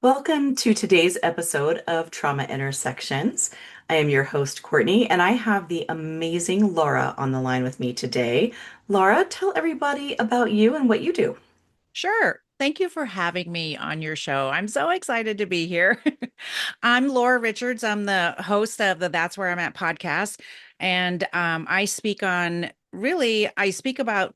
Welcome to today's episode of Trauma Intersections. I am your host, Courtney, and I have the amazing Laura on the line with me today. Laura, tell everybody about you and what you do. Sure. Thank you for having me on your show. I'm so excited to be here. I'm Laura Richards. I'm the host of the That's Where I'm At podcast. And I speak on I speak about,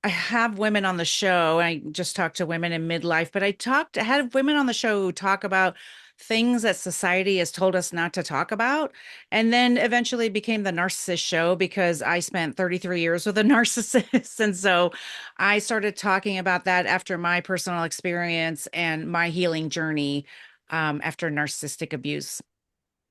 I have women on the show. I just talk to women in midlife, but I had women on the show who talk about things that society has told us not to talk about. And then eventually became the narcissist show because I spent 33 years with a narcissist. And so I started talking about that after my personal experience and my healing journey after narcissistic abuse.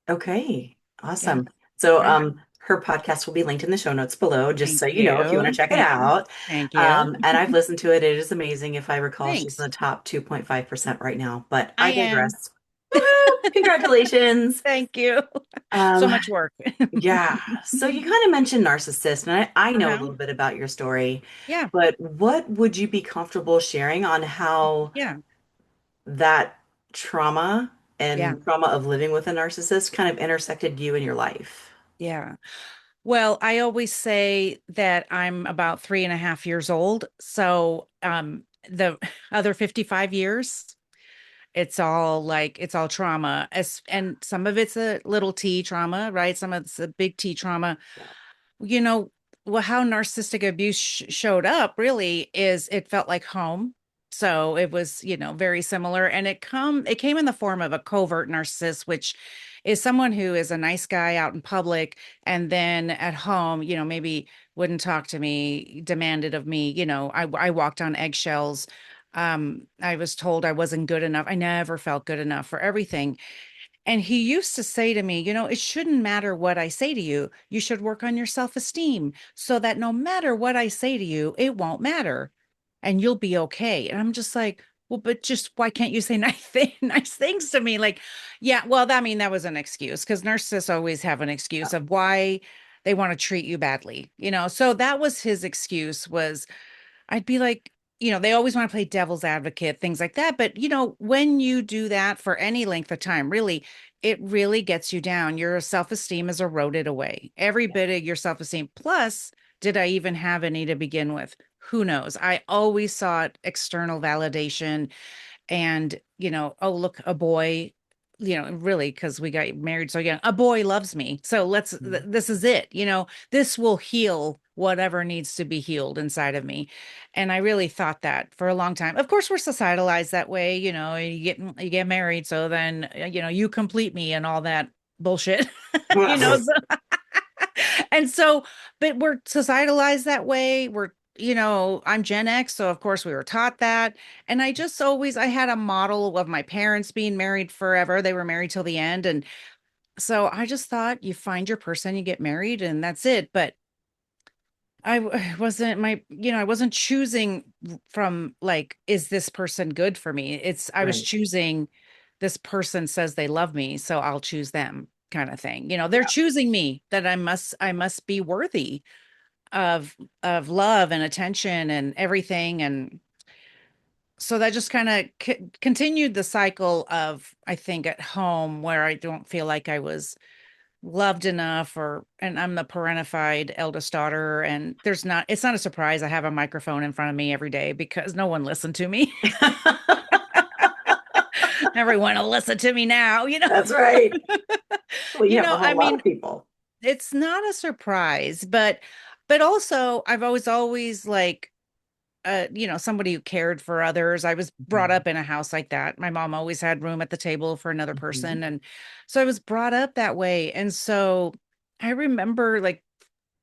Okay, Yeah. awesome. So, Yeah. her podcast will be linked in the show notes below, just Thank so you know if you want to you. check it out. Thank you. And I've listened to it. It is amazing. If I recall, she's in Thanks. the top 2.5% right now, but I I am. digress. Woohoo! Congratulations. Thank you. So Um, much work. Yeah. So you kind of mentioned narcissist, and I know a Uh-huh. little bit about your story, Yeah. but what would you be comfortable sharing on how Yeah. that trauma Yeah. and trauma of living with a narcissist kind of intersected you in your life? Yeah. Well, I always say that I'm about 3.5 years old. So the other 55 years, it's all trauma. And some of it's a little T trauma, right? Some of it's a big T trauma. Yeah. You know, well, how narcissistic abuse showed up really is it felt like home. So it was, very similar. And it came in the form of a covert narcissist, which is someone who is a nice guy out in public and then at home, maybe wouldn't talk to me, demanded of me, I walked on eggshells. I was told I wasn't good enough. I never felt good enough for everything. And he used to say to me, it shouldn't matter what I say to you. You should work on your self-esteem so that no matter what I say to you, it won't matter and you'll be okay. And I'm just like, well, but just why can't you say nice things to me? Like, yeah, well, that was an excuse because narcissists always have an excuse of why they want to treat you badly, So that was his excuse was I'd be like, they always want to play devil's advocate, things like that. But, when you do that for any length of time, really, it really gets you down. Your self esteem is eroded away. Every bit of your self esteem. Plus, did I even have any to begin with? Who knows? I always sought external validation and oh look, a boy, really, because we got married so young, a boy loves me, so this is it, this will heal whatever needs to be healed inside of me. And I really thought that for a long time. Of course, we're societalized that way, you get married, so then you complete me and all that bullshit. you know Mhm. so and so, but we're societalized that way. I'm Gen X, so of course we were taught that. And I had a model of my parents being married forever. They were married till the end. And so I just thought you find your person, you get married, and that's it. But I wasn't choosing from like, is this person good for me? I was Right. choosing this person says they love me, so I'll choose them kind of thing. They're Yeah. choosing me that I must be worthy of love and attention and everything. And so that just kind of continued the cycle of, I think, at home where I don't feel like I was loved enough, and I'm the parentified eldest daughter, and it's not a surprise I have a microphone in front of me every day because no one listened to me. Everyone will listen to me now. That's right. Well, you have a I whole lot mean, of people. it's not a surprise, but also I've always like somebody who cared for others. I was brought Mhm. up in a house like that. My mom always had room at the table for another Mhm. person. And so I was brought up that way. And so I remember like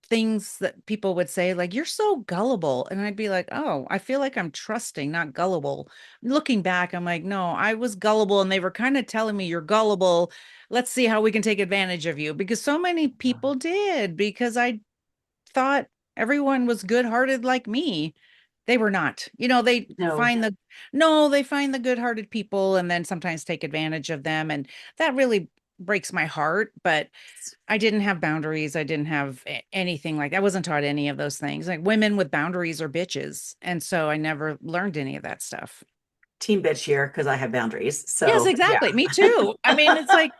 things that people would say, like, you're so gullible. And I'd be like, oh, I feel like I'm trusting, not gullible. Looking back, I'm like, no, I was gullible. And they were kind of telling me, you're gullible. Let's see how we can take advantage of you. Because so many people did, because I thought everyone was good-hearted like me. They were not. No. They find the good-hearted people and then sometimes take advantage of them. And that really breaks my heart. But I didn't have boundaries. I didn't have anything like that. I wasn't taught any of those things. Like women with boundaries are bitches. And so I never learned any of that stuff. team bitch here because I have boundaries. Yes, So yeah. exactly. Me too. I mean, it's like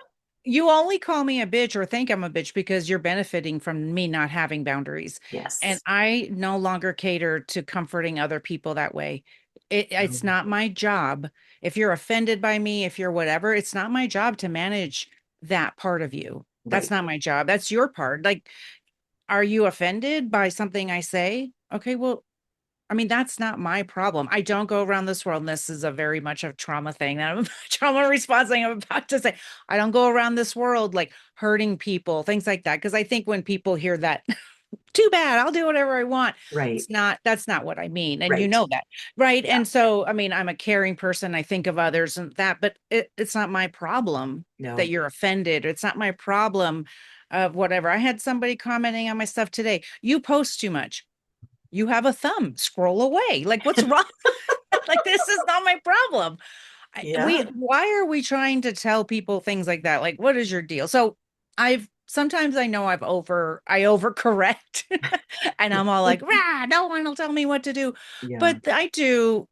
you only call me a bitch or think I'm a bitch because you're benefiting from me not having boundaries. And Yes. I no longer cater to comforting other people that way. It's Um, not my job. If you're offended by me, if you're whatever, it's not my job to manage that part of you. That's right. not my job. That's your part. Like, are you offended by something I say? Okay, well, I mean, that's not my problem. I don't go around this world, and this is a very much a trauma thing that I'm trauma response thing I'm about to say. I don't go around this world like hurting people, things like that. Because I think when people hear that, too bad, I'll do whatever I want. Right. That's not what I mean. And you Right. know that, right? Yeah. And so, I mean, I'm a caring person. I think of others and that, but it's not my problem that No. you're offended. It's not my problem of whatever. I had somebody commenting on my stuff today. You post too much. You have a thumb, scroll away. Like, what's wrong? Like, this is not my problem. Yeah. Why are we trying to tell people things like that? Like, what is your deal? So sometimes I know I overcorrect and I'm all like, rah, no one will tell me what to do. Yeah. But I do,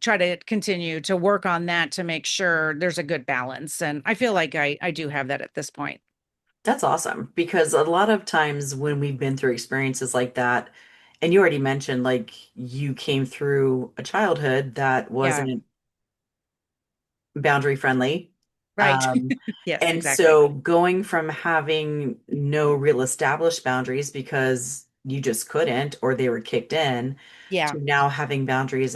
try to continue to work on that to make sure there's a good balance. And I feel like I do have that at this point. That's awesome because a lot of times when we've been through experiences like that, and you already mentioned like you came through a childhood that Yeah. wasn't boundary friendly. Right. Um, Yes, and exactly. so going from having no real established boundaries because you just couldn't or they were kicked in Yeah. to now having boundaries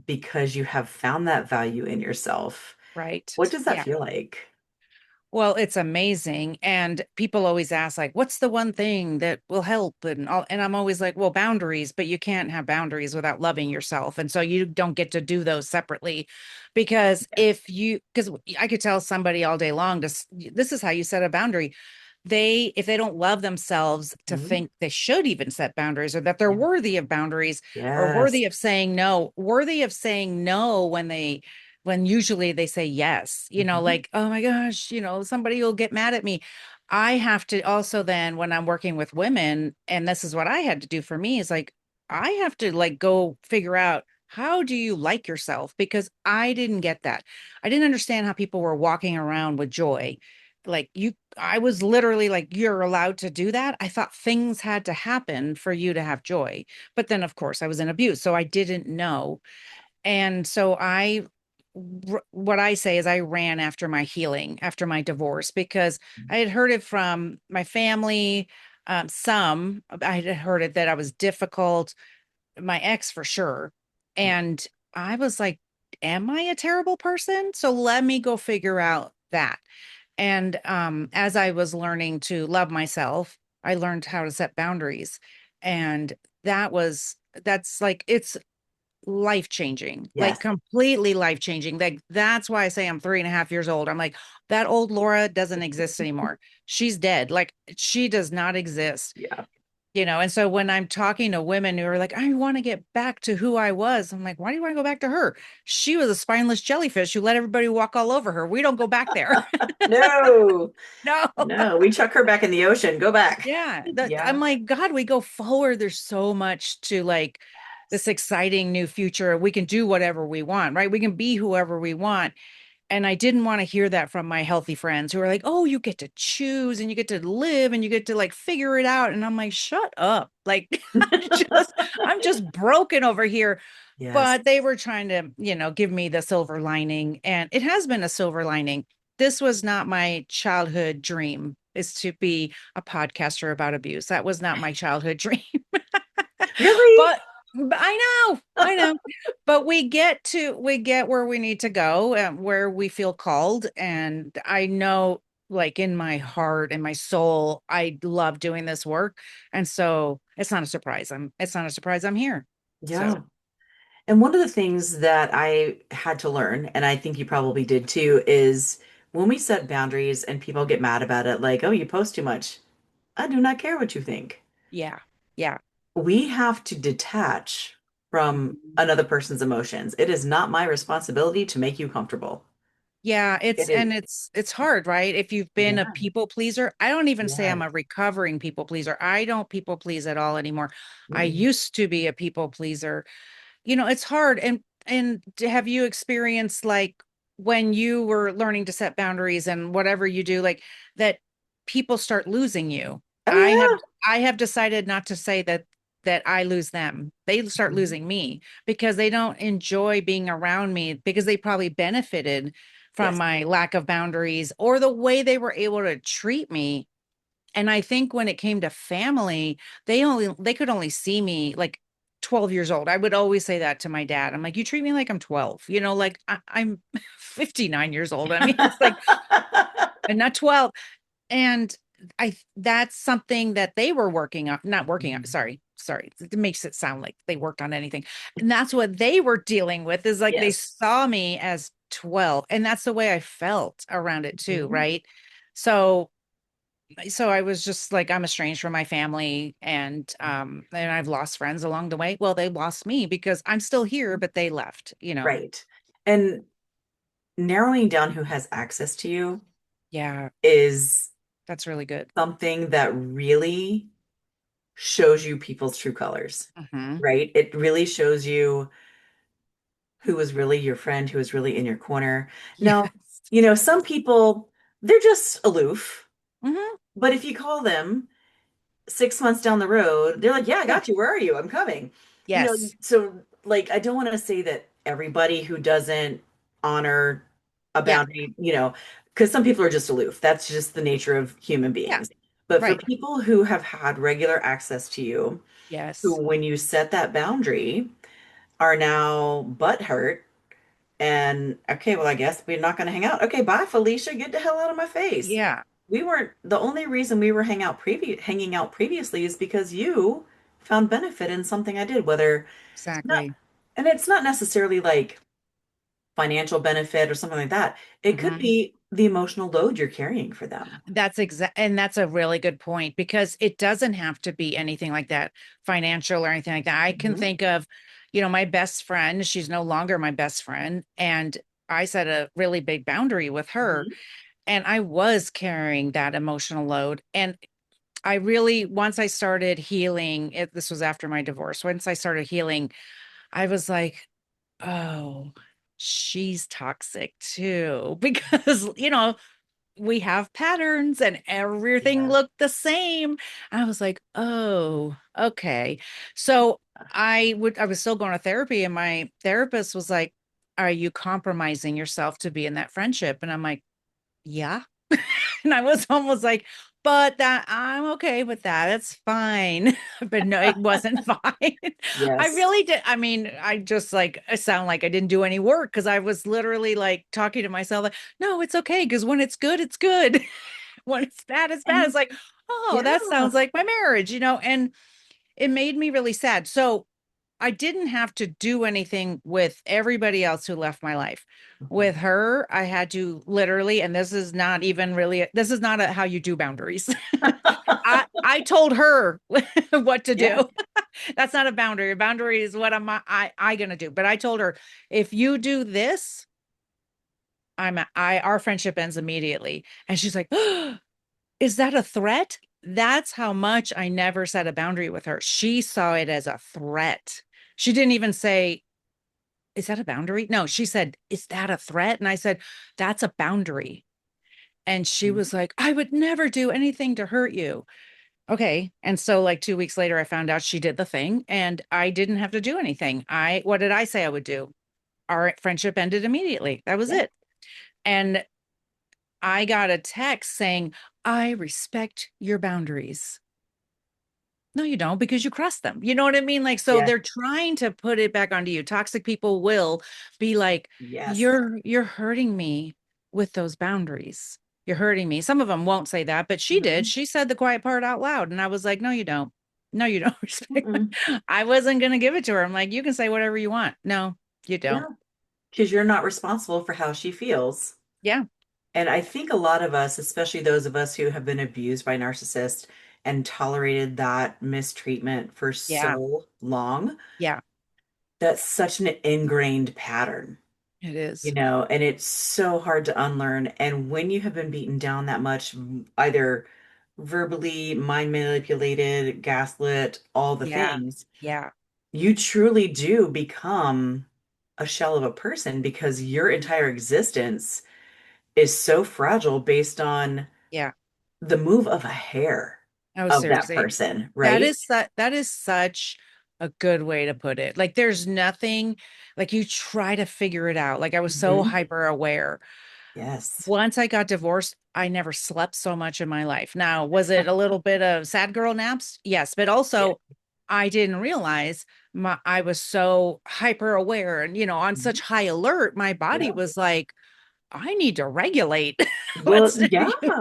because you have found that value in yourself. Right. What does that Yeah. feel like? Well, it's amazing. And people always ask, like, what's the one thing that will help? And I'm always like, well, boundaries, but you can't have boundaries without loving yourself. And so you don't get to do those separately because I could tell somebody all day long, this is how you set a boundary. If they don't love themselves to Mhm. think they should even set boundaries or that they're Yeah. worthy of boundaries or Yes. worthy of saying no when usually they say yes, Mhm. like, oh my gosh, somebody will get mad at me. I have to also then, when I'm working with women, and this is what I had to do for me, is like, I have to like go figure out how do you like yourself? Because I didn't get that. I didn't understand how people were walking around with joy. I was literally like, you're allowed to do that. I thought things had to happen for you to have joy. But then, of course, I was in abuse. So I didn't know. And so what I say is I ran after my healing, after my divorce, because I had heard it from my family. I had heard it that I was difficult, my ex for sure. And I was like, am I a terrible person? So let me go figure out that. And as I was learning to love myself, I learned how to set boundaries. And that's like, it's life changing, like Yes. completely life changing. Like that's why I say I'm 3.5 years old. I'm like, that old Laura doesn't exist anymore. She's dead. Like she does not exist. Yeah. And so when I'm talking to women who are like, I want to get back to who I was, I'm like, why do you want to go back to her? She was a spineless jellyfish who let everybody walk all over her. We don't go back there. No. No. No, we chuck her back in the ocean. Go back. Yeah. I'm Yeah. like, God, we go forward. There's so much to like this exciting new future. We can do whatever we want, right? We can be whoever we want. And I didn't want to hear that from my healthy friends who are like, oh, you get to choose and you get to live and you get to like figure it out. And I'm like, shut up. Like, I'm just broken over here. Yes. But they were trying to, give me the silver lining. And it has been a silver lining. This was not my childhood dream, is to be a podcaster about abuse. That was not my childhood dream. Really? But I know. But we get where we need to go and where we feel called. And I know, like in my heart and my soul, I love doing this work. And so it's not a surprise I'm here. Yeah. So And one of the things that I had to learn, and I think you probably did too, is when we set boundaries and people get mad about it, like, oh, you post too much. I do not care what you think. yeah, yeah. We have to detach from another person's emotions. It is not my responsibility to make you comfortable. Yeah, It is. it's hard, right? If you've been a Yeah. people pleaser, I don't even say I'm Yes. a recovering people pleaser. I don't people please at all anymore. I Mm-mm. used to be a people pleaser. It's hard. And and have you experienced like when you were learning to set boundaries and whatever you do, like that people start losing you? Oh I have yeah. I have decided not to say that I lose them. They start Mhm. losing me because they don't enjoy being around me because they probably benefited from Yes. my lack of boundaries or the way they were able to treat me. And I think when it came to family, they could only see me like 12 years old. I would always say that to my dad. I'm like, you treat me like I'm 12, like I'm 59 years old. I mean, it's like, and not 12. And that's something that they were working on, not working on, Mhm. sorry. It makes it sound like they worked on anything. And that's what they were dealing with is like they Yes. saw me as 12. And that's the way I felt around it too, Mhm. right? So I was just like I'm estranged from my family and I've lost friends along the way. Well, they lost me because I'm still here, but they left. Right. And narrowing down who has access to you Yeah, is that's really good. something that really shows you people's true colors, Hmm. right? It really shows you who is really your friend, who is really in your corner. Now, Yes. some people, they're just aloof, Hmm. but if you call them 6 months down the road, they're like, yeah, I Yeah. got you. Where are you? I'm coming. Yes. So like, I don't want to say that everybody who doesn't honor a Yeah. boundary, because some people are just aloof. That's just the nature of human Yeah. beings. But for Right. people who have had regular access to you, who, Yes. when you set that boundary, are now butthurt and okay, well, I guess we're not going to hang out. Okay, bye, Felicia. Get the hell out of my face. Yeah. We weren't the only reason we were hanging out previously is because you found benefit in something I did, whether not, Exactly. and it's not necessarily like financial benefit or something like that. It could Hmm. be the emotional load you're carrying for them. And that's a really good point because it doesn't have to be anything like that, financial or anything like that. I can Mhm. think of, my best friend, she's no longer my best friend, and I set a really big boundary with her, Mhm. and I was carrying that emotional load. And I really, once I started healing, this was after my divorce. Once I started healing, I was like, oh, she's toxic too, because, we have patterns and everything Yeah. looked the same. I was like, oh, okay. So I was still going to therapy, and my therapist was like, are you compromising yourself to be in that friendship? And I'm like, yeah. And I was almost like, but that I'm okay with that. It's fine. But no, it wasn't fine. I Yes. really did. I mean, I just like I sound like I didn't do any work because I was literally like talking to myself like, no, it's okay. Because when it's good, it's good. When it's bad, it's bad. It's And like, oh, yeah. that sounds like my marriage. And it made me really sad. So I didn't have to do anything with everybody else who left my life. Mhm. With her, I had to literally, and this is not even really, this is not how you do boundaries. I told her what to Yeah. do. That's not a boundary. A boundary is what I gonna do. But I told her, if you do this, our friendship ends immediately. And she's like, is that a threat? That's how much I never set a boundary with her. She saw it as a threat. She didn't even say, is that a boundary? No, she said, is that a threat? And I said, that's a boundary. And she Mhm. was like, I would never do anything to hurt you. Okay. And so like 2 weeks later, I found out she did the thing and I didn't have to do anything. What did I say I would do? Our friendship ended immediately. That was Yeah. it. And I got a text saying, I respect your boundaries. No, you don't because you crossed them. You know what I mean? Like, so Yeah. they're trying to put it back onto you. Toxic people will be like, Yes. you're hurting me with those boundaries. You're hurting me. Some of them won't say that, but she did. Mhm. She said the quiet part out loud. And I was like, no, you don't. No, you don't respect me. Mm-mm. I wasn't going to give it to her. I'm like, you can say whatever you want. No, you Yeah. don't. Because you're not responsible for how she feels. Yeah. And I think a lot of us, especially those of us who have been abused by narcissists and tolerated that mistreatment for Yeah. so long, Yeah. that's such an ingrained pattern, It is. and it's so hard to unlearn. And when you have been beaten down that much, either verbally, mind manipulated, gaslit, all the Yeah. things, Yeah. you truly do become a shell of a person because your entire existence is so fragile based on Yeah. the move of a hair Oh, of that seriously. person, That right? is that is such a good way to put it. Like there's nothing like you try to figure it out. Like I was so Hmm. hyper aware. Yes. Once I got divorced, I never slept so much in my life. Now, was it a little bit of sad girl naps? Yes, but Yeah. also I didn't realize I was so hyper aware and on Mhm. such high alert. My body Yeah. was like, I need to regulate. Well, Let's yeah. You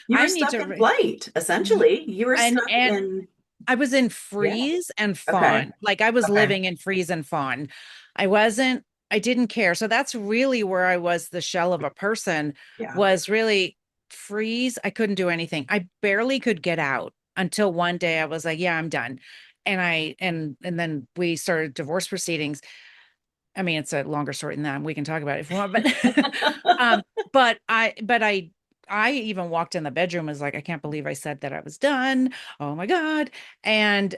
were I need stuck to in flight, essentially. You were stuck and in, I was in yeah. freeze and Okay. fawn. Like I was Okay. living in freeze and fawn. I didn't care. So that's really where I was the shell of a person Yeah. was really freeze. I couldn't do anything. I barely could get out until one day I was like, yeah, I'm done. And then we started divorce proceedings. I mean, it's a longer story than that. We can talk about it if you want, but um, but I even walked in the bedroom was like, I can't believe I said that I was done. Oh my God. And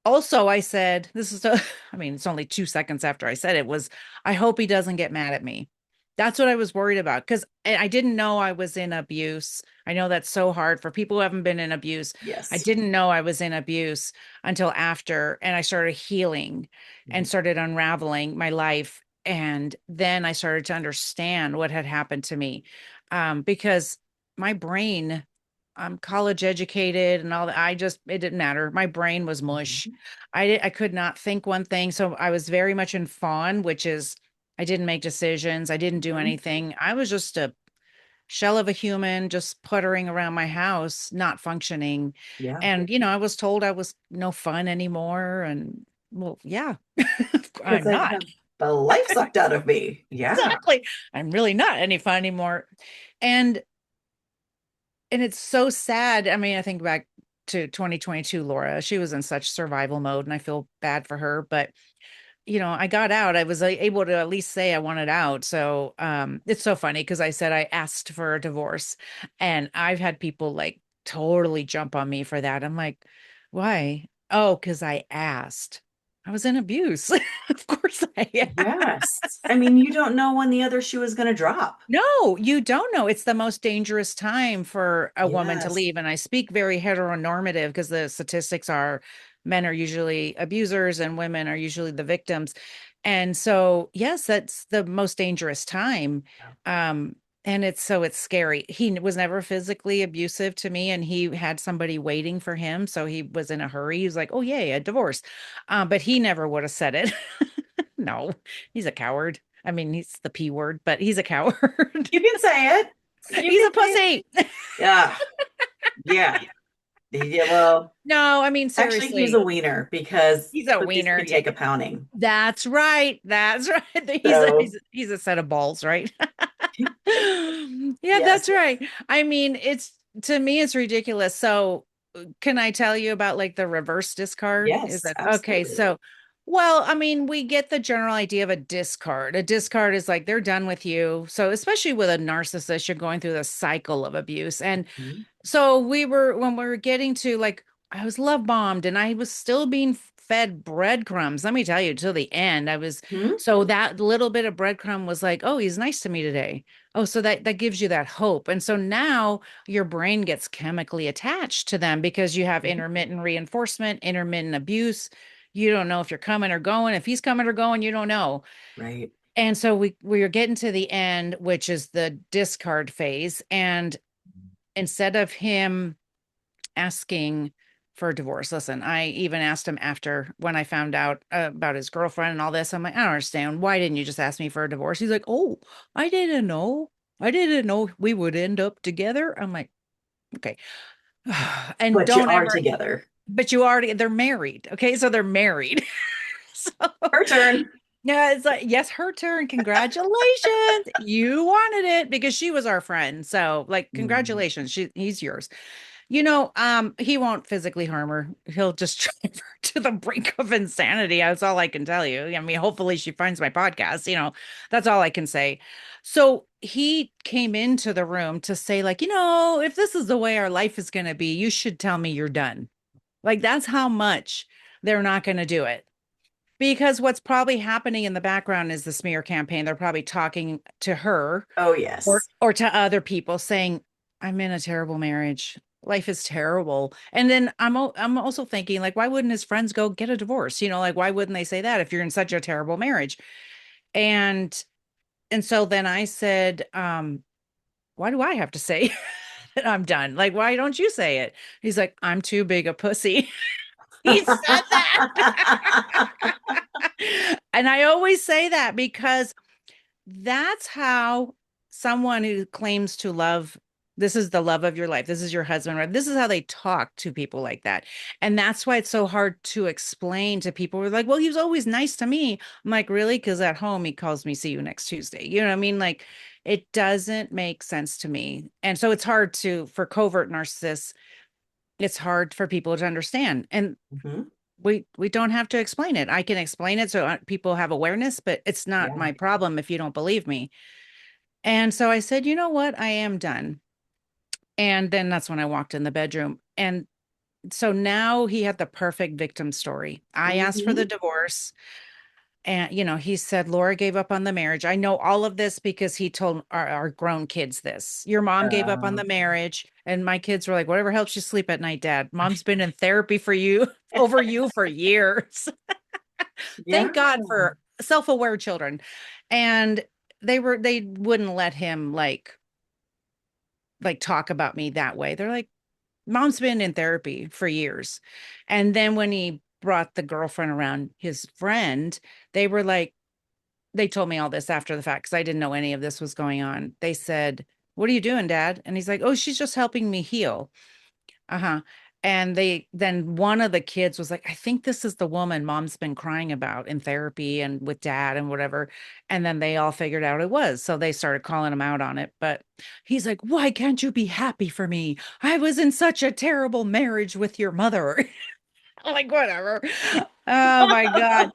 also I said, this is I mean, it's only 2 seconds after I said it was, I hope he doesn't get mad at me. That's what I was worried about because I didn't know I was in abuse. I know that's so hard for people who haven't been in abuse. I Yes. didn't know I was in abuse until after, and I started healing and Mhm. started unraveling my life. And then I started to understand what had happened to me. Because my brain, I'm college educated and all that. It didn't matter. My brain was mush. Mhm. I could not think one thing. So I was very much in fawn, which is I didn't make decisions. I didn't do Mhm. anything. I was just a shell of a human, just puttering around my house, not functioning. Yeah. And, I was told I was no fun anymore. And well, yeah, Because I'm I not. have the life sucked out of me. Yeah. Exactly. I'm really not any fun anymore. And and it's so sad. I mean, I think back to 2022, Laura. She was in such survival mode, and I feel bad for her. But I got out. I was able to at least say I wanted out. So it's so funny because I said I asked for a divorce, and I've had people like totally jump on me for that. I'm like, why? Oh, because I asked. I was in abuse. Of course I Yes. I mean, you don't know when the other shoe is going to drop. No, you don't know. It's the most dangerous time for a woman to Yes. leave. And I speak very heteronormative because the statistics are men are usually abusers and women are usually the victims. And so, yes, that's the most dangerous time. Um, and it's scary. He was never physically abusive to me, and he had somebody waiting for him. So he was in a hurry. He was like, oh, yay, a divorce. But he never would have said it. No, he's a coward. I mean, he's the P word, but he's a coward. You can say it. You He's can a say it. pussy. Yeah. Yeah. Yeah. Well, No, I mean, actually, he's a seriously, wiener because he's a pussies wiener. can take a pounding. That's right. That's right. He's a, So, he's, he's a set of balls, right? Yeah, yes. that's right. I mean, it's to me, it's ridiculous. So, can I tell you about like the reverse discard? Is Yes, that okay? absolutely. So, well, I mean, we get the general idea of a discard. A discard is like they're done with you. So, especially with a narcissist, you're going through the cycle of abuse. And Mhm. so when we were getting to like, I was love bombed and I was still being fed breadcrumbs. Let me tell you, till the end, Hmm. so that little bit of breadcrumb was like, oh, he's nice to me today. Oh, so that gives you that hope. And so now your brain gets chemically attached to them because you have intermittent reinforcement, intermittent abuse. You don't know if you're coming or going. If he's coming or going, you don't know. Right. And so we are getting to the end, which is the discard phase. And instead of him asking for a divorce. Listen, I even asked him after when I found out about his girlfriend and all this. I'm like, I don't understand. Why didn't you just ask me for a divorce? He's like, oh, I didn't know. I didn't know we would end up together. I'm like, okay. And But you don't are ever, together. but they're married. Okay. So they're married. So Her turn. yeah, it's like, yes, her turn. Congratulations. You wanted it because she was our friend. So, like, Mhm. congratulations. He's yours. He won't physically harm her. He'll just drive her to the brink of insanity. That's all I can tell you. I mean, hopefully she finds my podcast. That's all I can say. So he came into the room to say, like, if this is the way our life is going to be, you should tell me you're done. Like, that's how much they're not going to do it. Because what's probably happening in the background is the smear campaign. They're probably talking to her Oh, or yes. to other people saying, I'm in a terrible marriage. Life is terrible. And then I'm also thinking, like, why wouldn't his friends go get a divorce? Like, why wouldn't they say that if you're in such a terrible marriage? And so then I said, why do I have to say that I'm done? Like, why don't you say it? He's like, I'm too big a pussy. He said that. And I always say that because that's how someone who claims to love, this is the love of your life, this is your husband, right? This is how they talk to people like that. And that's why it's so hard to explain to people who are like, well, he was always nice to me. I'm like, really? Because at home he calls me, see you next Tuesday. You know what I mean? Like, it doesn't make sense to me. And so it's hard for covert narcissists, it's hard for people to understand. And Hmm. we don't have to explain it. I can explain it so people have awareness, but it's not Yeah. my problem if you don't believe me. And so I said, you know what? I am done. And then that's when I walked in the bedroom. And so now he had the perfect victim story. I asked for the Hmm. divorce. And, he said, Laura gave up on the marriage. I know all of this because he told our grown kids this. Your mom gave up on Uh, the marriage. And my kids were like, whatever helps you sleep at night, Dad. Mom's been in therapy for you, over you for years. yeah. Thank God for self-aware children. And they wouldn't let him talk about me that way. They're like, Mom's been in therapy for years. And then when he brought the girlfriend around, his friend, they were like, they told me all this after the fact because I didn't know any of this was going on. They said, what are you doing, Dad? And he's like, oh, she's just helping me heal. Uh-huh. And then one of the kids was like, I think this is the woman Mom's been crying about in therapy and with Dad and whatever. And then they all figured out it was. So they started calling him out on it. But he's like, why can't you be happy for me? I was in such a terrible marriage with your mother. I'm like, whatever. Oh my God.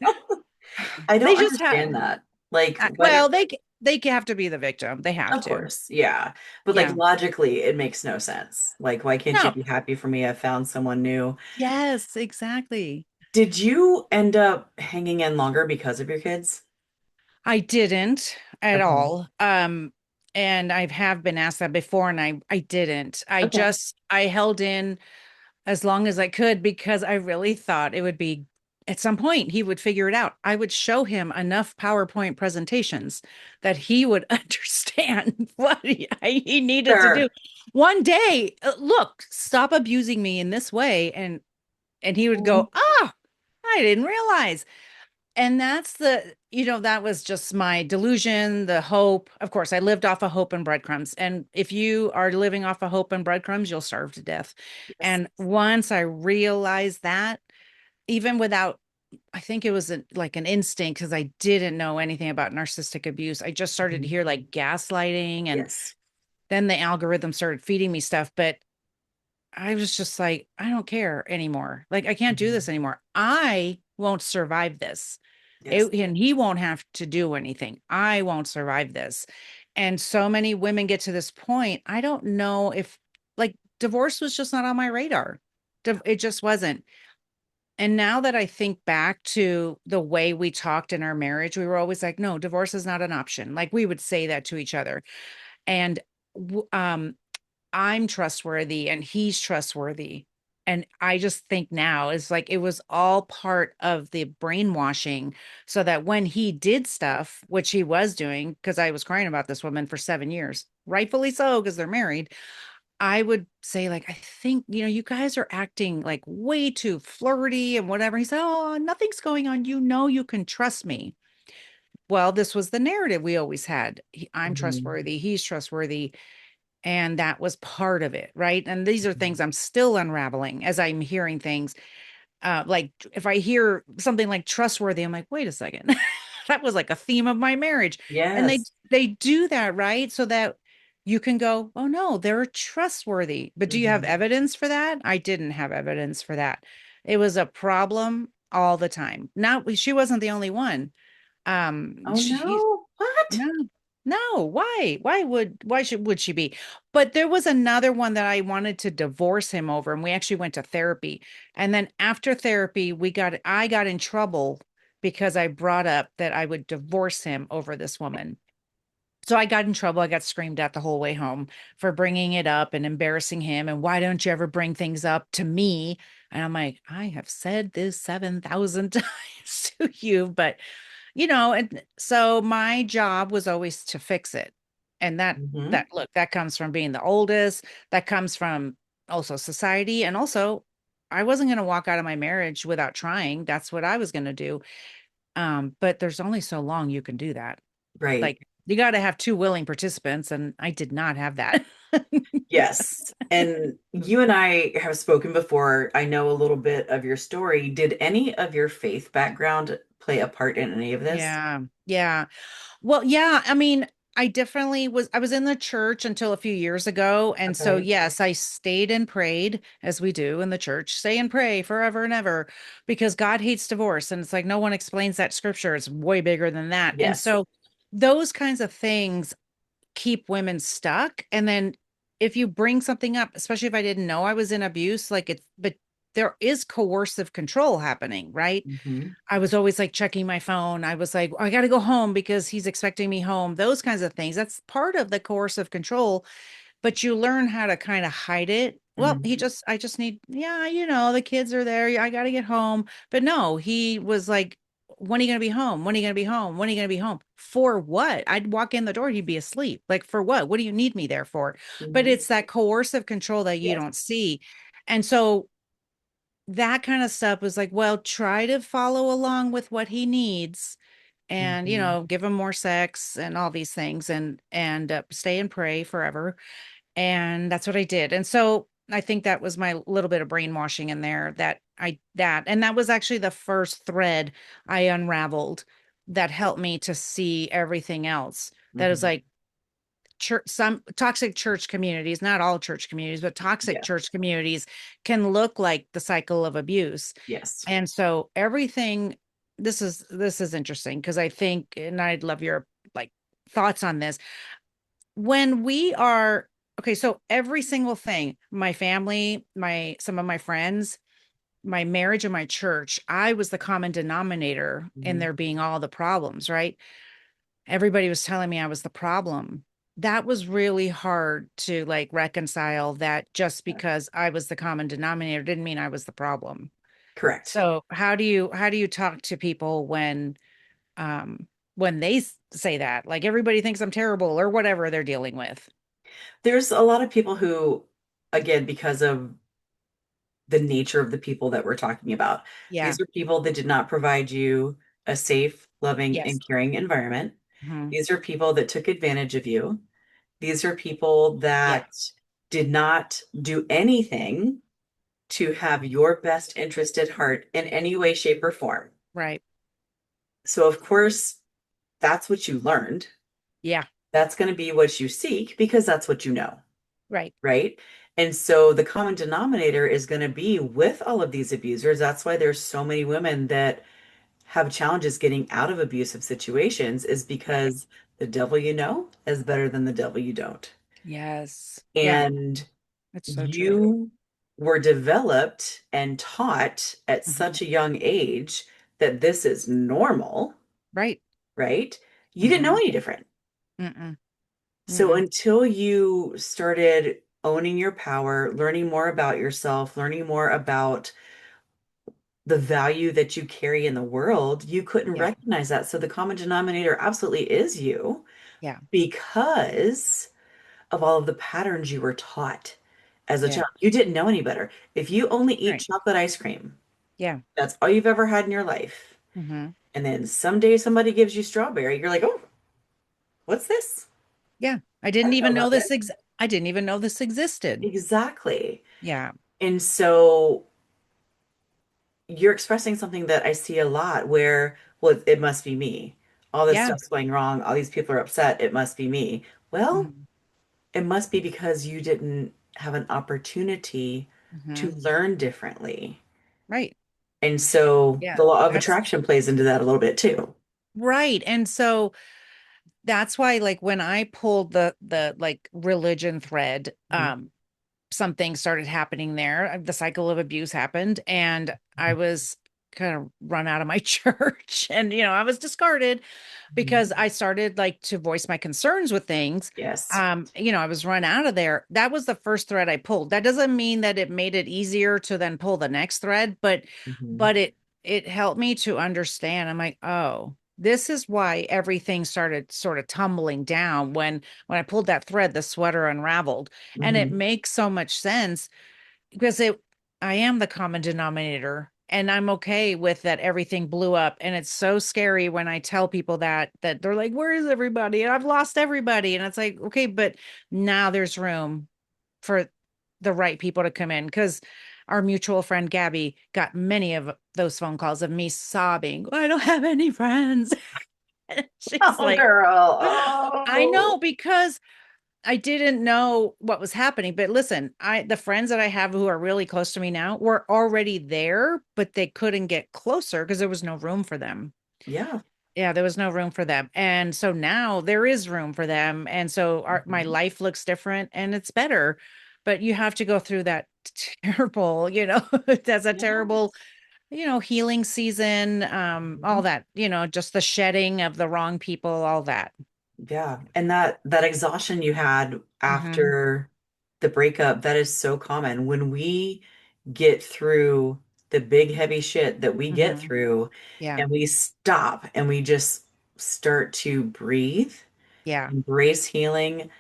I They don't just have, understand that. Like, what? well, they have to be the victim. They have Of to. course, yeah. But like Yeah. logically, it makes no sense. Like, why can't you No. be happy for me? I found someone new. Yes, exactly. Did you end up hanging in longer because of your kids? I didn't at Okay. all. And I have been asked that before and I didn't. Okay. I held in as long as I could because I really thought it would be at some point he would figure it out. I would show him enough PowerPoint presentations that he would understand what he needed to do. Sure. One day, look, stop abusing me in this way and he would Mhm. go, "Ah, I didn't realize." And that's that was just my delusion, the hope. Of course, I lived off of hope and breadcrumbs. And if you are living off of hope and breadcrumbs, you'll starve to death. Yes. And once I realized that, even without, I think it was like an instinct because I didn't know anything about narcissistic abuse. I just started to Mhm. hear like gaslighting, and Yes. then the algorithm started feeding me stuff. But I was just like, I don't care anymore. Like, I can't do Mhm. this anymore. I won't survive this. Yes. And he won't have to do anything. I won't survive this. And so many women get to this point. I don't know if like divorce was just not on my radar. It just wasn't. And now that I think back to the way we talked in our marriage, we were always like, no, divorce is not an option. Like we would say that to each other. And w- um, I'm trustworthy and he's trustworthy. And I just think now is like it was all part of the brainwashing so that when he did stuff, which he was doing, because I was crying about this woman for 7 years, rightfully so, because they're married, I would say, like, I think, you guys are acting like way too flirty and whatever. He said, oh, nothing's going on. You can trust me. Well, this was the narrative we always had. I'm Mhm. trustworthy. He's trustworthy. And that was part of it, right? And these are things Mhm. I'm still unraveling as I'm hearing things. Like if I hear something like trustworthy, I'm like, wait a second. That was like a theme of my marriage. And they Yes. they do that, right? So that you can go, oh no, they're trustworthy. But do you have Mhm. evidence for that? I didn't have evidence for that. It was a problem all the time. Now she wasn't the only one. Oh She no. What? no, no. Why? Would she be? But there was another one that I wanted to divorce him over, and we actually went to therapy. And then after therapy, I got in trouble because I brought up that I would divorce him over this woman. So I got in trouble. I got screamed at the whole way home for bringing it up and embarrassing him. And why don't you ever bring things up to me? And I'm like, I have said this 7,000 times to you, but and so my job was always to fix it. And Hmm. look, that comes from being the oldest, that comes from also society. And also, I wasn't going to walk out of my marriage without trying. That's what I was going to do. But there's only so long you can do that. Right. Like, you got to have two willing participants, and I did not have that. Yes. And you and I have spoken before. I know a little bit of your story. Did any of your faith background play a part in any of this? Yeah. Yeah. Well, yeah, I mean, I was in the church until a few years ago. And so, Okay. yes, I stayed and prayed as we do in the church, stay and pray forever and ever because God hates divorce. And it's like no one explains that scripture. It's way bigger than that. And Yes. so, those kinds of things keep women stuck. And then if you bring something up, especially if I didn't know I was in abuse, but there is coercive control happening, right? Hmm. I was always like checking my phone. I was like, I got to go home because he's expecting me home. Those kinds of things. That's part of the coercive control, but you learn how to kind of hide it. Well, Hmm. I just need, yeah, the kids are there. Yeah, I got to get home. But no, he was like, when are you going to be home? When are you going to be home? When are you going to be home? For what? I'd walk in the door, he'd be asleep. Like, for what? What do you need me there for? But Hmm. it's that coercive control that you Yes. don't see. And so that kind of stuff was like, well, try to follow along with what he needs and Hmm. give him more sex and all these things and stay and pray forever. And that's what I did. And so I think that was my little bit of brainwashing in there and that was actually the first thread I unraveled that helped me to see everything else. That is Hmm. like church, some toxic church communities, not all church communities, but toxic Yeah. church communities can look like the cycle of abuse. Yes. And so everything, this is interesting because I think, and I'd love your like thoughts on this. When we are okay, so every single thing, my family, my some of my friends, my marriage and my church, I was the common denominator in Hmm. there being all the problems, right? Everybody was telling me I was the problem. That was really hard to like reconcile that just because I was the common denominator didn't mean I was the problem. Correct. So how do you talk to people when they say that? Like everybody thinks I'm terrible or whatever they're dealing with. There's a lot of people who, again, because of the nature of the people that we're talking about, Yeah. these are people that did not provide you a safe, loving, Yes. and caring environment. Hmm. These are people that took advantage of you. These are people Yeah. that did not do anything to have your best interest at heart in any way, shape, or form. Right. So, of course, that's what you learned. Yeah. That's going to be what you seek because that's what you know, Right. right? And so the common denominator is going to be with all of these abusers. That's why there's so many women that have challenges getting out of abusive situations, is Right. because the devil you know is better than the devil you don't. Yes. Yeah. And It's so true. you were developed and taught at Hmm. such a young age that this is normal, Right. right? You didn't know Hmm. any different. Mm-mm. So Mm-mm. until you started owning your power, learning more about yourself, learning more about the value that you carry in the world, you couldn't Yeah. recognize that. So the common denominator absolutely is you Yeah. because of all of the patterns you were taught as a Yeah. child. You didn't know any better. If you only eat Right. chocolate ice cream, Yeah. that's all you've ever had in your life. Hmm. And then someday somebody gives you strawberry, you're like, oh, what's this? Yeah. I don't know about this. I didn't even know this existed. Exactly. Yeah. And so you're expressing something that I see a lot where, well, it must be me. All this Yeah. stuff's going wrong. All these people are upset. It must be me. Well, Hmm. it must be because you didn't have an opportunity to Hmm. learn differently. Right. And so Yeah. the law of That's attraction plays into that a little bit too. right. And so that's why like when I pulled the like religion thread, Mhm. something started happening there. The cycle of abuse happened and I was kind of run out of my church. And, I was discarded because Mhm. I started like to voice my concerns with things. Yes. I was run out of there. That was the first thread I pulled. That doesn't mean that it made it easier to then pull the next thread, but Mhm. but it helped me to understand. I'm like, oh, this is why everything started sort of tumbling down when I pulled that thread, the sweater unraveled. And it Mhm. makes so much sense because I am the common denominator, and I'm okay with that. Everything blew up, and it's so scary when I tell people that they're like, where is everybody? And I've lost everybody. And it's like, okay, but now there's room for the right people to come in, because our mutual friend Gabby got many of those phone calls of me sobbing, I don't have any friends. She's Oh, like, girl. I know, Oh. because I didn't know what was happening. But listen, the friends that I have who are really close to me now were already there, but they couldn't get closer because there was no room for them. Yeah. Yeah, there was no room for them. And so now there is room for them. And so my Mhm. life looks different and it's better. But you have to go through that terrible, that's a terrible, Yes. healing season, all Mhm. that, just the shedding of the wrong people, all that. Yeah. And that exhaustion you had Hmm. after the breakup, that is so common. When we get through the big heavy shit that we get Hmm. through Yeah. and we stop and we just start to breathe, Yeah. embrace healing,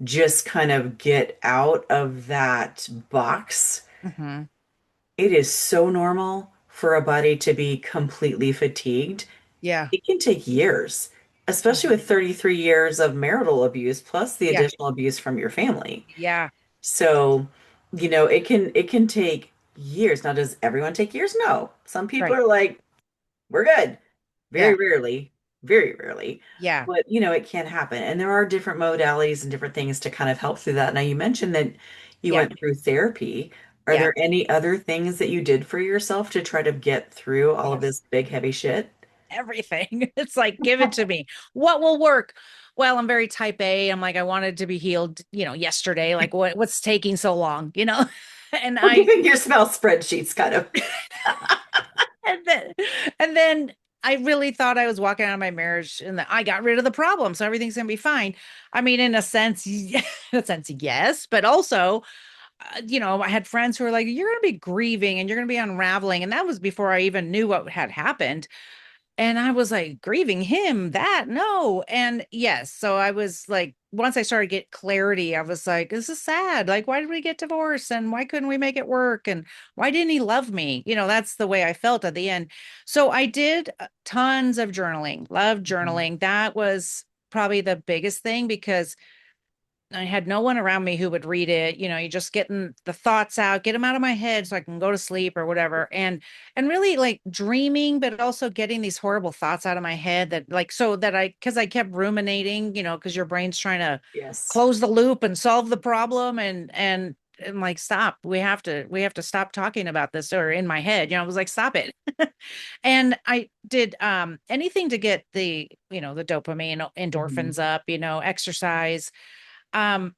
just kind of get out of that box. Hmm. It is so normal for a body to be completely fatigued. Yeah. It can take years, especially Mhm. with 33 years of marital abuse plus the Yeah. additional abuse from your family. Yeah. So, it can take years. Now, does everyone take years? No. Some people Right. are like, we're good. Yeah. Very rarely. Yeah. But, it can happen. And there are different modalities and different things to kind of help through that. Now, you mentioned that you Yeah. went through therapy. Are Yeah. there any other things that you did for yourself to try to get through all of Yes. this big, heavy shit? Everything. It's like, give it to me. What will work? Well, I'm very type A. I'm like, I wanted to be healed, yesterday. Like, what's taking so long, And We're giving yourself spreadsheets, kind of. and then, and then I really thought I was walking out of my marriage and that I got rid of the problem. So everything's going to be fine. I mean, in a sense, in a sense, yes, but also, I had friends who were like, you're going to be grieving and you're going to be unraveling. And that was before I even knew what had happened. And I was like, grieving him, that no. And yes, so I was like, once I started to get clarity, I was like, this is sad. Like, why did we get divorced? And why couldn't we make it work? And why didn't he love me? That's the way I felt at the end. So I did tons of journaling, love Mhm. journaling. That was probably the biggest thing because I had no one around me who would read it. You just getting the thoughts out, get them out of my head so I can go to sleep or whatever. And really like dreaming, but also getting these horrible thoughts out of my head that like so that because I kept ruminating, because your brain's trying to Yes. close the loop and solve the problem. And like, stop. We have to stop talking about this, or in my head, I was like, stop it. And I did anything to get the dopamine Mhm. endorphins up, exercise. um,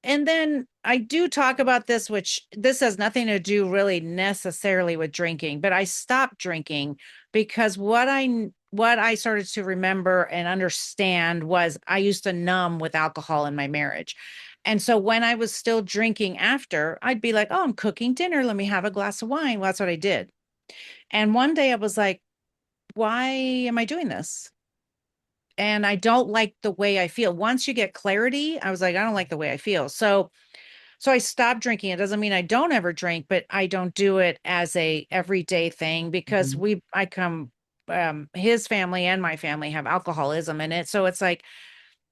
and then I do talk about this, which this has nothing to do really necessarily with drinking, but I stopped drinking because what I started to remember and understand was I used to numb with alcohol in my marriage. And so when I was still drinking after, I'd be like, oh, I'm cooking dinner. Let me have a glass of wine. Well, that's what I did. And one day I was like, why am I doing this? And I don't like the way I feel. Once you get clarity, I was like, I don't like the way I feel. So I stopped drinking. It doesn't mean I don't ever drink, but I don't do it as a everyday thing because Mhm. I come, his family and my family have alcoholism in it. So it's like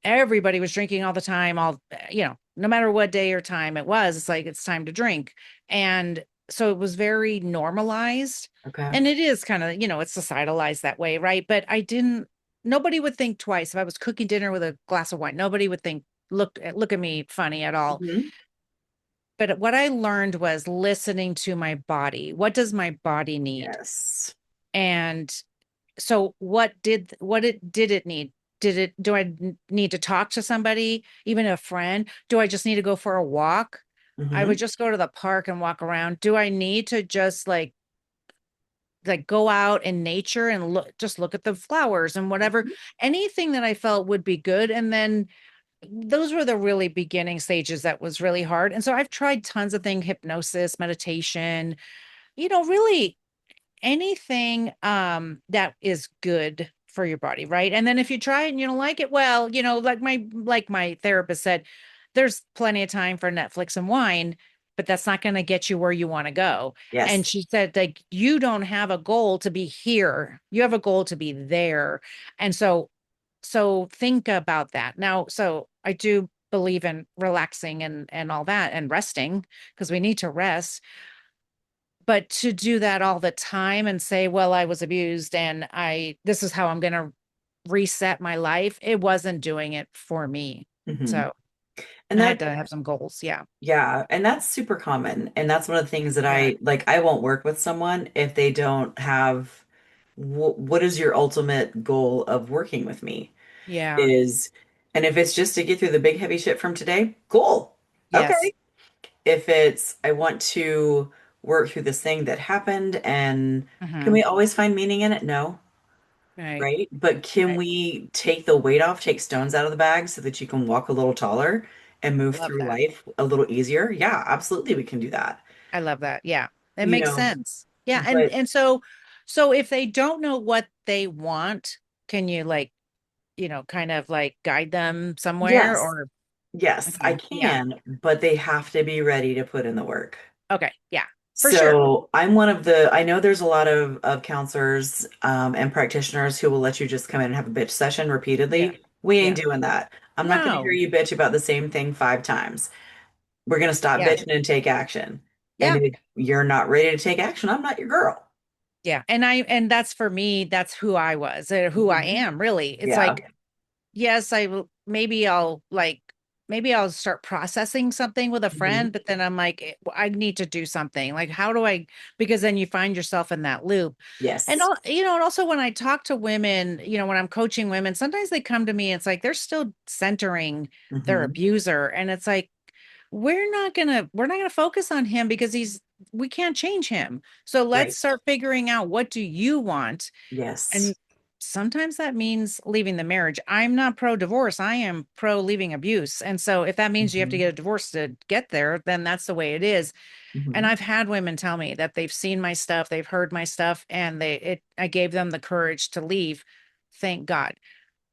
everybody was drinking all the time, no matter what day or time it was, it's like, it's time to drink. And so it was very normalized. Okay. And it is kind of, it's societalized that way, right? But nobody would think twice if I was cooking dinner with a glass of wine. Nobody would look at me funny at all. Mhm. But what I learned was listening to my body. What does my body need? Yes. And so what did it need? Do I need to talk to somebody, even a friend? Do I just need to go for a walk? I would Mhm. just go to the park and walk around. Do I need to just like like go out in nature and look at the flowers and whatever, Mhm. anything that I felt would be good. And then those were the really beginning stages that was really hard. And so I've tried tons of things, hypnosis, meditation, really anything that is good for your body, right? And then if you try it and you don't like it, well, like my therapist said, there's plenty of time for Netflix and wine, but that's not going to get you where you want to go. And Yes. she said, like, you don't have a goal to be here, you have a goal to be there. And so think about that. Now, so I do believe in relaxing and all that and resting, because we need to rest. But to do that all the time and say, well, I was abused and this is how I'm going to reset my life, it wasn't doing it for me. Hmm. So And I had that, to have some goals. Yeah. yeah, and that's super common. And that's one of the things that Yeah. I like. I won't work with someone if they don't have what is your ultimate goal of working with me Yeah. is, and if it's just to get through the big heavy shit from today, cool. Yes. Okay. If it's, I want to work through this thing that happened and can Hmm. we always find meaning in it? No. Right. Right? But can Right. we take the weight off, take stones out of the bag so that you can walk a little taller and move Love through that. life a little easier? Yeah, absolutely, we can do that. I love that. Yeah. It You makes know, sense. Yeah. And but and so if they don't know what they want, can you like, kind of like guide them somewhere yes, or yes, I okay. Yeah. can, but they have to be ready to put in the work. Okay. Yeah. For sure. So I'm one of I know there's a lot of counselors and practitioners who will let you just come in and have a bitch session Yeah. repeatedly. We ain't Yeah. doing that. I'm not going to hear No. you bitch about the same thing 5 times. We're going to stop Yeah. bitching and take action. And Yeah. if you're not ready to take action, I'm not your girl. Yeah. And that's for me, that's who I was, who I Mhm. am really. It's Yeah. like, yes, I will, maybe I'll start processing something with a Mhm. friend, but then I'm like, I need to do something. Like, how do I, because then you find yourself in that loop. And Yes. and also when I talk to women, when I'm coaching women, sometimes they come to me, it's like they're still centering their Hmm. abuser. And it's like, we're not gonna focus on him because we can't change him. So let's Right. start figuring out, what do you want? Yes. And sometimes that means leaving the marriage. I'm not pro divorce, I am pro leaving abuse. And so if that means you have to Hmm. get a divorce to get there, then that's the way it is. And Hmm. I've had women tell me that they've seen my stuff, they've heard my stuff, and I gave them the courage to leave. Thank God.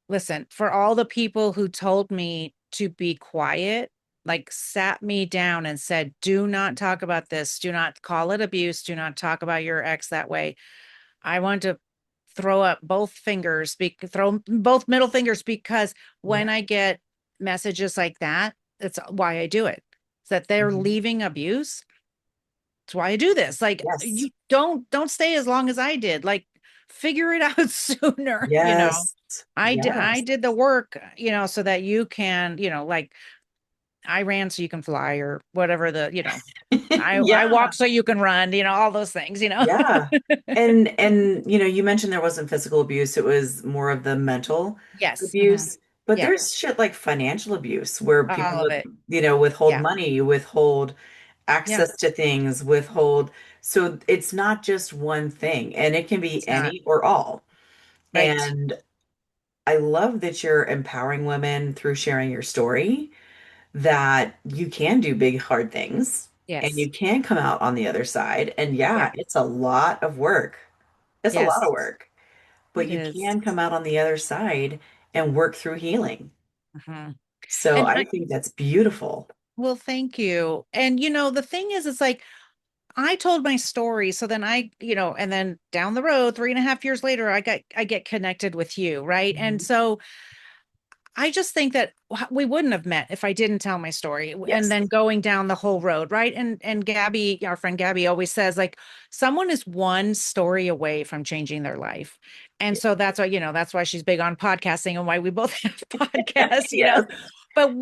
Listen, for all the people who told me to be quiet, like sat me down and said, do not talk about this. Do not call it abuse. Do not talk about your ex that way. I want to throw up both fingers, throw both middle fingers, because Yeah. when I get messages like that, that's why I do it. It's that they're Hmm. leaving abuse. That's why I do this. Like, Yes. you don't stay as long as I did. Like, figure it out sooner. Yes. I Yes. did the work, so that you can, like, I ran so you can fly, or whatever, I Yeah. walk so you can run, all those things. Yeah. And you mentioned there wasn't physical abuse, it was more of the mental Yes. abuse. But Yeah. there's shit like financial abuse where people All of it. withhold Yeah. money, withhold Yeah. access to things, withhold. So it's not just one thing, and it can be It's not. any or all. Right. And I love that you're empowering women through sharing your story, that you can do big, hard things and Yes. you can come out on the other side. And Yeah. yeah, it's a lot of work. It's a lot of Yes. work, but It you is. can come out on the other side and work through healing. Mhm. So And I think that's beautiful. well, thank you. And the thing is, it's like, I told my story. So then and then down the road, 3.5 years later, I get connected with you. Right. And Mhm. so I just think that we wouldn't have met if I didn't tell my story, and Yes. then going down the whole road, right? And Gabby, our friend Gabby, always says, like, someone is one story away from changing their life. And so that's why she's big on podcasting, and why we both have podcasts. Yes. But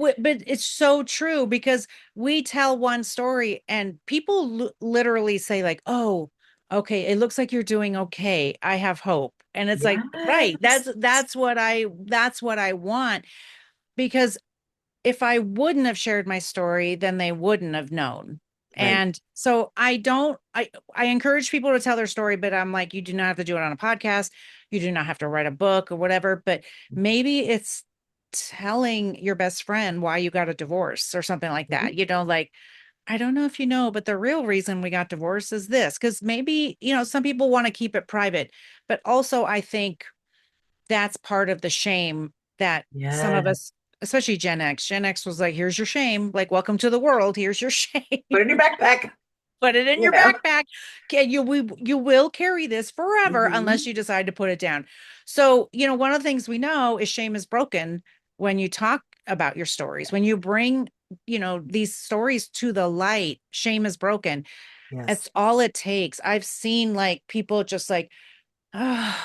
it's so true, because we tell one story and people literally say, like, "Oh, okay, it looks like you're doing okay. I have hope." And it's like, right, Yes. that's what I want. Because if I wouldn't have shared my story, then they wouldn't have known. Right. And so I encourage people to tell their story, but I'm like, you do not have to do it on a podcast. You do not have to write a book or whatever, but maybe it's telling your best friend why you got a divorce or something like Mhm. that. Like, I don't know if you know, but the real reason we got divorced is this. Cause maybe, some people want to keep it private, but also I think that's part of the shame that some Yeah. of us, especially Gen X was like, here's your shame. Like, welcome to the world. Here's your shame. Put it in your backpack. Put it in You your know. backpack. Okay, you will carry this forever unless Hmm. you decide to put it down. So, one of the things we know is shame is broken when you talk about your stories. When you bring, these stories to the light, shame is broken. Yes. It's all it takes. I've seen like people just like, oh,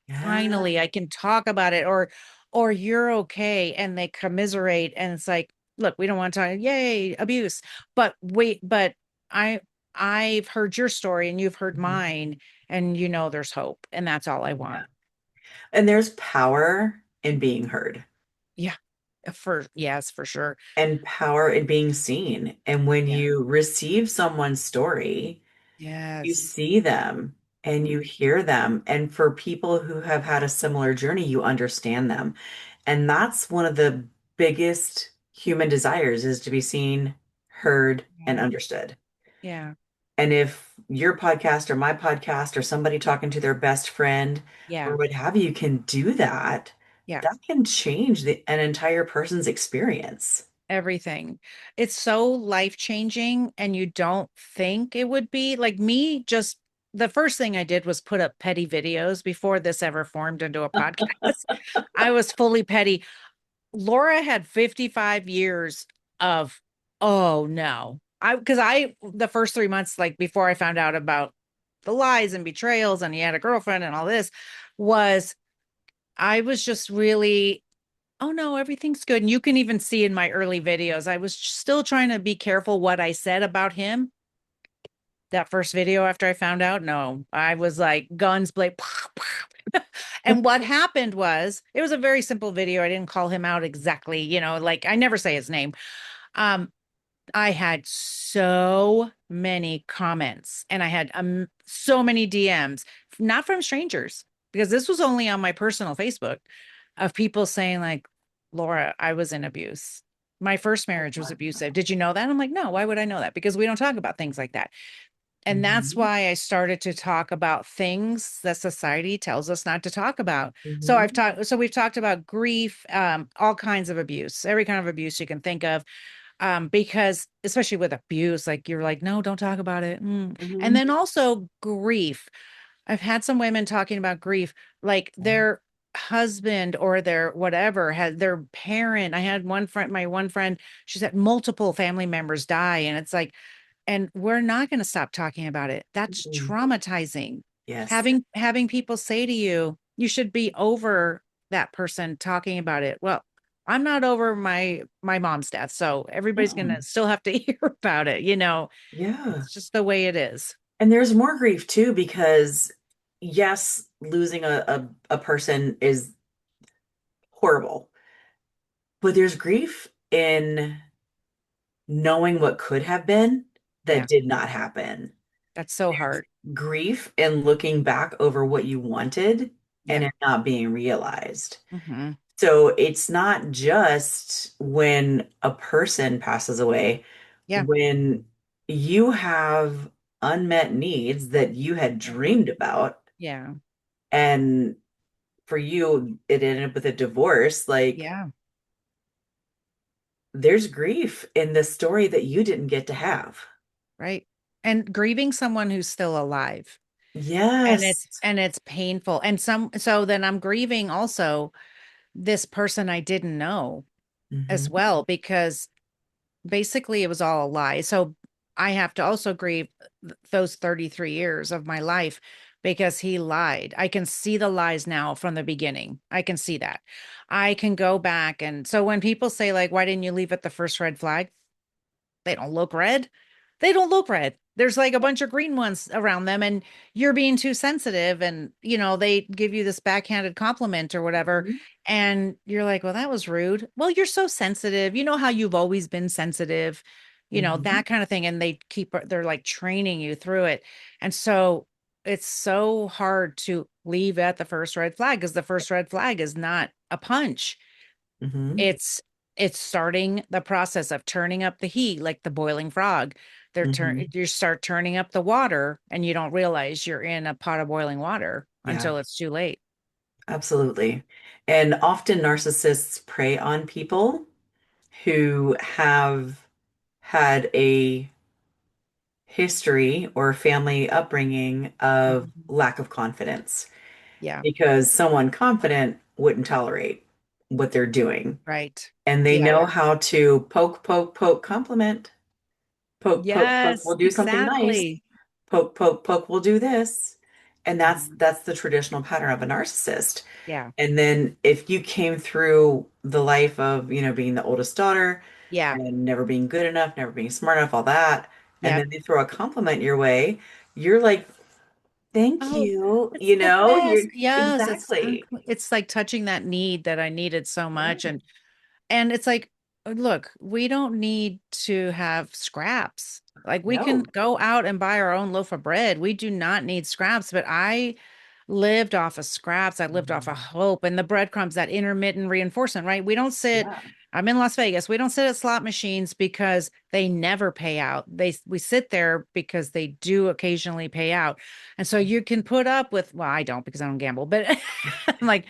Yeah. finally I can talk about it, or you're okay, and they commiserate, and it's like, look, we don't want to talk, yay, abuse. But wait, but I I've heard your story and you've heard Mhm. mine, and there's hope, and that's all I Yeah. want. And there's power in being heard Yeah. For yes, for sure. and power in being seen. And when Yeah. you receive someone's story, you Yes. see them and Mhm. you hear them. And for people who have had a similar journey, you understand them. And that's one of the biggest human desires is to be seen, heard, and Yeah. understood. Yeah. And if your podcast or my podcast or somebody talking to their best friend or Yeah. what have you can do that, Yeah. that can change an entire person's experience. Everything. It's so life-changing, and you don't think it would be. Like me, just the first thing I did was put up petty videos before this ever formed into a podcast. I was fully petty. Laura had 55 years of, oh no. Because the first 3 months, like before I found out about the lies and betrayals and he had a girlfriend and all this, was I was just really, oh no, everything's good. And you can even see in my early videos, I was still trying to be careful what I said about him. That first video after I found out, no, I was like guns blazing. And what happened was, it was a very simple video. I didn't call him out exactly, like I never say his name. Um, I had so many comments, and I had so many DMs, not from strangers, because this was only on my personal Facebook, of people saying like, Laura, I was in abuse. My first marriage was abusive. Did you know that? I'm like, no, why would I know that? Because we don't talk about things like that. And that's Mhm. why I started to talk about things that society tells us not to talk about. Mhm. So we've talked about grief, all kinds of abuse, every kind of abuse you can think of, because especially with abuse, like you're like, no, don't talk about it. And Mhm. then also grief. I've had some women talking about grief, like their husband or their whatever had their parent. I had my one friend, she's had multiple family members die. And it's like, and we're not going to stop talking about it. That's Mhm. traumatizing. Yes. Having people say to you, you should be over that person talking about it. Well, I'm not over my mom's death, so everybody's going Yeah. to still have to hear about it. Yeah. It's just the way it is. And there's more grief too, because yes, losing a person is horrible, but there's grief in knowing what could have been that Yeah, did not happen. that's so There's hard. grief in looking back over what you wanted Yeah. and it not being realized. Hmm. So it's not just when a person passes away, Yeah. when you have unmet needs that you had Yeah. dreamed about, Yeah. and for you, it ended up with a divorce. Like, Yeah. there's grief in the story that you didn't get to have. Right. And grieving someone who's still alive. And Yes. it's painful. And so then I'm grieving also this person I didn't know as Hmm. well, because basically it was all a lie. So I have to also grieve those 33 years of my life because he lied. I can see the lies now from the beginning. I can see that. I can go back. And so when people say, like, why didn't you leave at the first red flag? They don't look red. They don't look red. There's like a bunch of green ones around them, and you're being too sensitive. And, they give you this backhanded compliment or whatever. And you're like, well, that was rude. Well, you're so sensitive. You know how you've always been sensitive. Hmm. that kind of thing. And they're like training you through it. And so it's so hard to leave at the first red flag because the first red flag is not a punch. Hmm. It's it's starting the process of turning up the heat, like the boiling frog. Hmm. You start turning up the water and you don't realize you're in a pot of boiling water Yeah, until it's too late. absolutely. And often narcissists prey on people who have had a history or family upbringing of Mhm. lack of confidence Yeah, because someone confident wouldn't tolerate what they're doing. right. And they Yeah. know how to poke, poke, poke, compliment, poke, poke, poke, we'll Yes, do something nice, exactly. poke, poke, poke, we'll do this. And that's Mhm. that's the traditional pattern of a narcissist. Yeah. And then if you came through the life of, being the oldest daughter Yeah. and never being good enough, never being smart enough, all that, and Yep. then they throw a compliment your way, you're like, thank Oh, you, it's the you're best. Yes, exactly. it's like touching that need that I needed so Yeah. much. And it's like, look, we don't need to have scraps. Like we can No. go out and buy our own loaf of bread. We do not need scraps, but I lived off of scraps. I lived off of Mhm. hope and the breadcrumbs, that intermittent reinforcement, right? We don't sit, Yeah. I'm in Las Vegas. We don't sit at slot machines because they never pay out. We sit there because they do occasionally pay out. And so you can put up with, well, I don't because I don't gamble, but I'm like,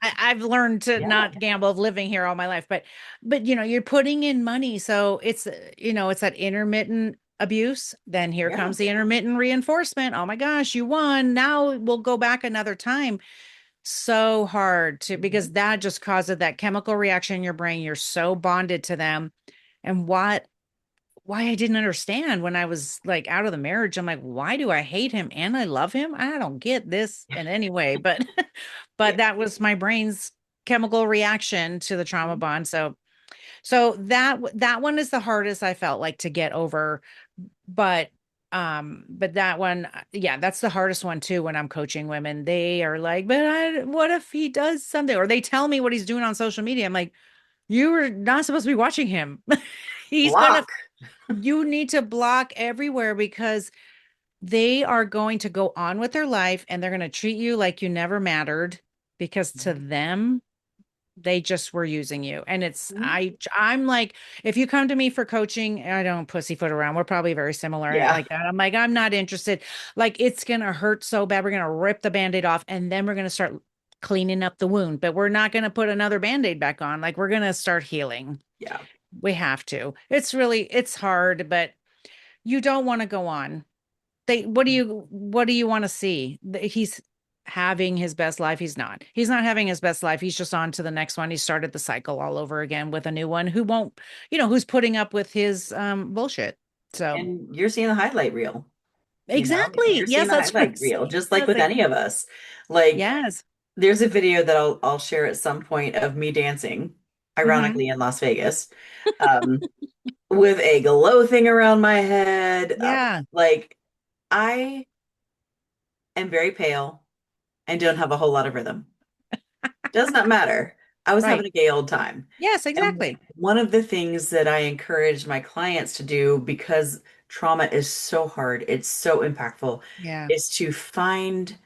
I've learned to Yeah. not gamble of living here all my life, but you're putting in money. So it's that intermittent abuse. Then here Yeah. comes the intermittent reinforcement. Oh my gosh, you won. Now we'll go back another time. So hard to Mhm. because that just causes that chemical reaction in your brain. You're so bonded to them. And why I didn't understand when I was like out of the marriage. I'm like, why do I hate him and I love him? I don't get this in any way, but but Yeah. that was my brain's chemical reaction to the trauma Mhm. bond. So that one is the hardest I felt like to get over, but but that one yeah, that's the hardest one too when I'm coaching women. They are like, "But what if he does something?" Or they tell me what he's doing on social media. I'm like, "You were not supposed to be watching him." He's gonna Block. You need to block everywhere because they are going to go on with their life and they're going to treat you like you never mattered because to them they just were using you. And Mhm. I'm like, if you come to me for coaching, I don't pussyfoot around. We're probably very similar Yeah. like that. I'm like, I'm not interested. Like it's going to hurt so bad. We're going to rip the band-aid off and then we're going to start cleaning up the wound, but we're not going to put another band-aid back on. Like we're going to start healing. Yeah. We have to. It's hard, but you don't want to go on. What do you want to see? He's having his best life. He's not having his best life. He's just on to the next one. He started the cycle all over again with a new one who won't, who's putting up with his bullshit. So And you're seeing the highlight reel. exactly. You're seeing Yes, the that's what I'm highlight reel, saying. just like with any of us. Like, Yes. there's a video that I'll share at some point of me dancing, Hmm. ironically in Las Vegas, um, with a glow thing around my head. Yeah. Like, I am very pale and don't have a whole lot of rhythm. Does not matter. I was having Right. a gay old time. Yes, And exactly. one of the things that I encourage my clients to do, because trauma is so hard, it's so impactful, Yeah. is to find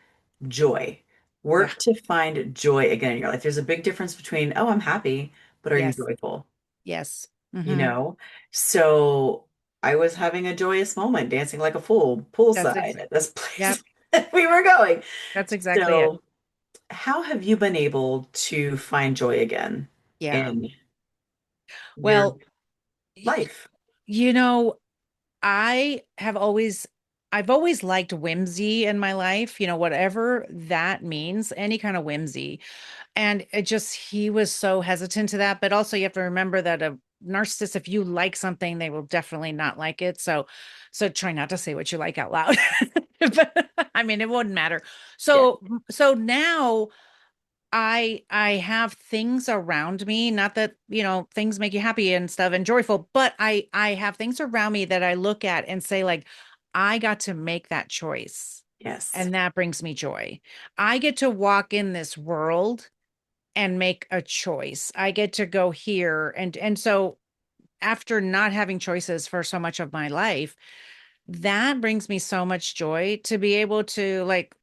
joy. Yeah. Work to find joy again in your life. There's a big difference between, oh, I'm happy, but are you Yes. joyful? Yes. You Hmm. know? So I was having a joyous moment, dancing like a fool That's poolside ex at this Yep. place that we were going. That's exactly it. So, how have you been able to find joy again Yeah. in your Well, y- life? you know, I have always I've always liked whimsy in my life, whatever that means, any kind of whimsy. And he was so hesitant to that. But also you have to remember that a narcissist, if you like something, they will definitely not like it. So try not to say what you like out loud. But I mean, it wouldn't matter. Yeah. So now I have things around me, not that, things make you happy and stuff and joyful, but I have things around me that I look at and say like, I got to make that choice. Yes. And that brings me joy. I get to walk in this world and make a choice. I get to go here and so after not having choices for so much of my life, that brings me so much joy to be able to like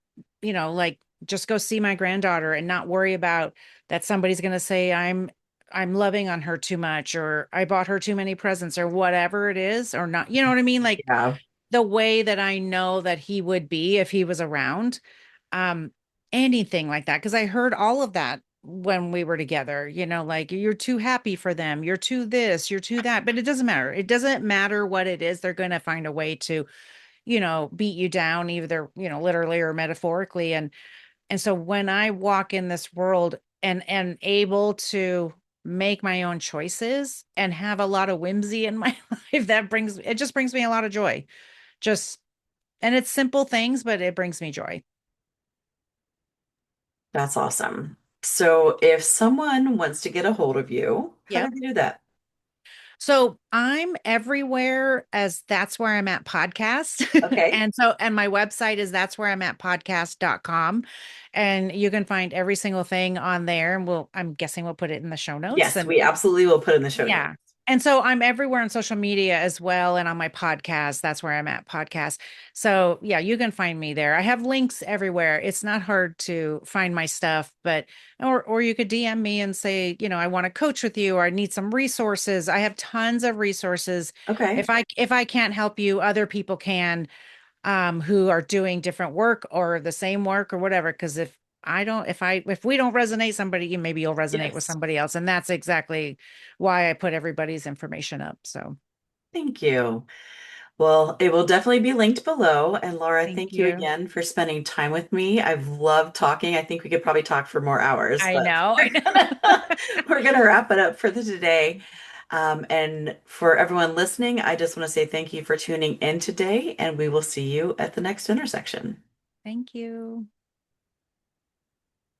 just go see my granddaughter and not worry about that somebody's going to say I'm loving on her too much, or I bought her too many presents, or whatever it is, or not. You know what I mean? Like Yeah. the way that I know that he would be if he was around. Um, anything like that. Because I heard all of that when we were together, like you're too happy for them, you're too this, you're too that. But it doesn't matter. It doesn't matter what it is. They're going to find a way to, beat you down, either, literally or metaphorically. And so when I walk in this world and able to make my own choices and have a lot of whimsy in my life, it just brings me a lot of joy. Just and it's simple things, but it brings me joy. That's awesome. So if someone wants to get a hold of you, how do Yep. they do that? So I'm everywhere as That's Where I'm at podcast. Okay. And my website is that's where I'm at podcast.com. And you can find every single thing on there. And I'm guessing we'll put it in the show notes. Yes, we absolutely will put in the show notes. Yeah. And so I'm everywhere on social media as well. And on my podcast, that's where I'm at podcast. So yeah, you can find me there. I have links everywhere. It's not hard to find my stuff, or you could DM me and say, I want to coach with you, or I need some resources. I have tons of resources. Okay. If I can't help you, other people can, who are doing different work or the same work or whatever. Because if we don't resonate, maybe you'll resonate with Yes. somebody else. And that's exactly why I put everybody's information up. So Thank you. Well, it will definitely be linked below. And Laura, thank thank you you. again for spending time with me. I've loved talking. I think we could probably talk for more hours, I but know, I know. we're gonna wrap it up for the today. And for everyone listening, I just want to say thank you for tuning in today, and we will see you at the next intersection. Thank you.